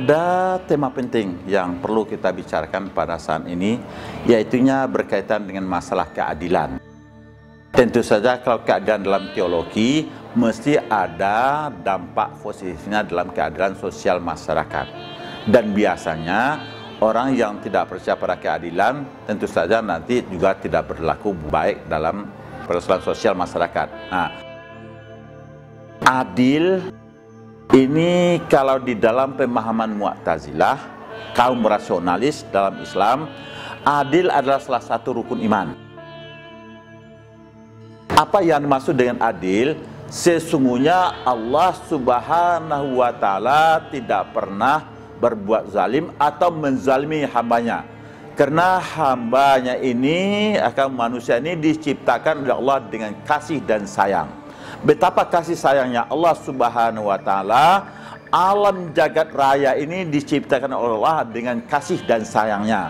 Ada tema penting yang perlu kita bicarakan pada saat ini, yaitunya berkaitan dengan masalah keadilan. Tentu saja kalau keadilan dalam teologi, mesti ada dampak positifnya dalam keadilan sosial masyarakat. Dan biasanya orang yang tidak percaya pada keadilan, tentu saja nanti juga tidak berlaku baik dalam persoalan sosial masyarakat. Nah, adil ini kalau di dalam pemahaman Mu'tazilah, kaum rasionalis dalam Islam, adil adalah salah satu rukun iman. Apa yang dimaksud dengan adil? Sesungguhnya Allah Subhanahu wa Ta'ala tidak pernah berbuat zalim atau menzalimi hambanya. Karena hambanya ini, manusia ini diciptakan oleh Allah dengan kasih dan sayang. Betapa kasih sayangnya Allah Subhanahu wa Ta'ala, alam jagat raya ini diciptakan oleh Allah dengan kasih dan sayangnya.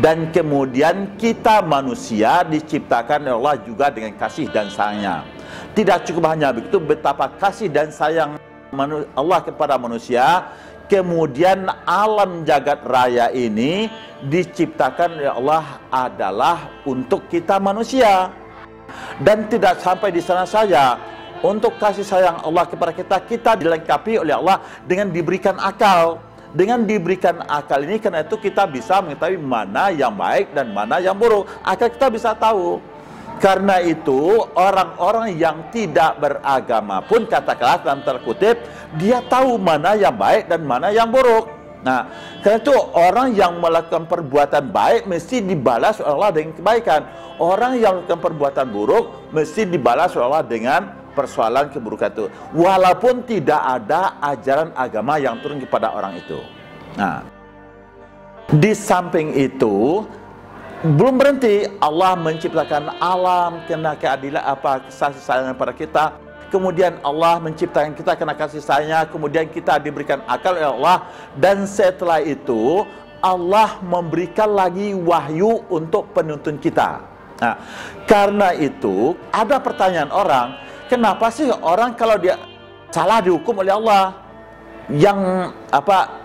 Dan kemudian kita manusia diciptakan oleh Allah juga dengan kasih dan sayangnya. Tidak cukup hanya begitu, betapa kasih dan sayang Allah kepada manusia, kemudian alam jagat raya ini diciptakan oleh Allah adalah untuk kita manusia. Dan tidak sampai di sana saja. Untuk kasih sayang Allah kepada kita, kita dilengkapi oleh Allah dengan diberikan akal. Dengan diberikan akal ini, karena itu kita bisa mengetahui mana yang baik dan mana yang buruk. Akal kita bisa tahu. Karena itu orang-orang yang tidak beragama pun, katakanlah dalam terkutip, dia tahu mana yang baik dan mana yang buruk. Nah, karena itu orang yang melakukan perbuatan baik mesti dibalas oleh Allah dengan kebaikan. Orang yang melakukan perbuatan buruk mesti dibalas oleh Allah dengan persoalan keburukan itu, walaupun tidak ada ajaran agama yang turun kepada orang itu. Nah, di samping itu belum berhenti, Allah menciptakan alam kena keadilan kasih sayang pada kita. Kemudian Allah menciptakan kita kena kasih sayangnya. Kemudian kita diberikan akal oleh Allah. Dan setelah itu Allah memberikan lagi wahyu untuk penuntun kita. Nah, karena itu ada pertanyaan orang, kenapa sih orang kalau dia salah dihukum oleh Allah,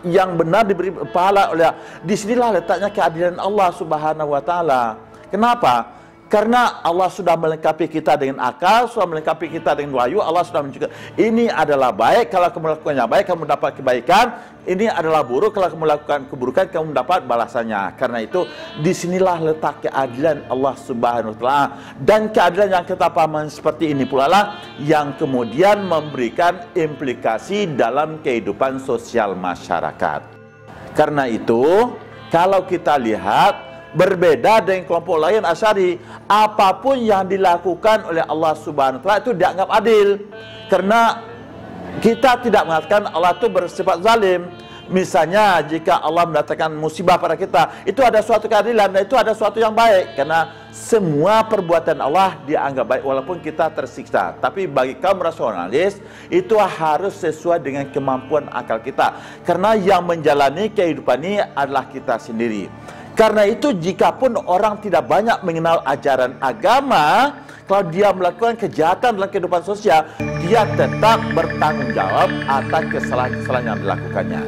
yang benar diberi pahala oleh Allah? Disinilah letaknya keadilan Allah Subhanahu wa Ta'ala. Kenapa? Karena Allah sudah melengkapi kita dengan akal, sudah melengkapi kita dengan wahyu. Allah sudah menunjukkan ini adalah baik, kalau kamu melakukannya baik, kamu dapat kebaikan. Ini adalah buruk, kalau kamu melakukan keburukan, kamu dapat balasannya. Karena itu disinilah letak keadilan Allah Subhanahu wa Ta'ala. Dan keadilan yang kita pahami seperti ini pula lah yang kemudian memberikan implikasi dalam kehidupan sosial masyarakat. Karena itu kalau kita lihat, berbeda dengan kelompok lain Asy'ari, apapun yang dilakukan oleh Allah Subhanahu wa Ta'ala itu dianggap adil. Karena kita tidak mengatakan Allah itu bersifat zalim. Misalnya jika Allah mendatangkan musibah pada kita, itu ada suatu keadilan dan itu ada suatu yang baik. Karena semua perbuatan Allah dianggap baik walaupun kita tersiksa. Tapi bagi kaum rasionalis, itu harus sesuai dengan kemampuan akal kita. Karena yang menjalani kehidupan ini adalah kita sendiri. Karena itu jikapun orang tidak banyak mengenal ajaran agama, kalau dia melakukan kejahatan dalam kehidupan sosial, dia tetap bertanggung jawab atas kesalahan-kesalahan yang dilakukannya.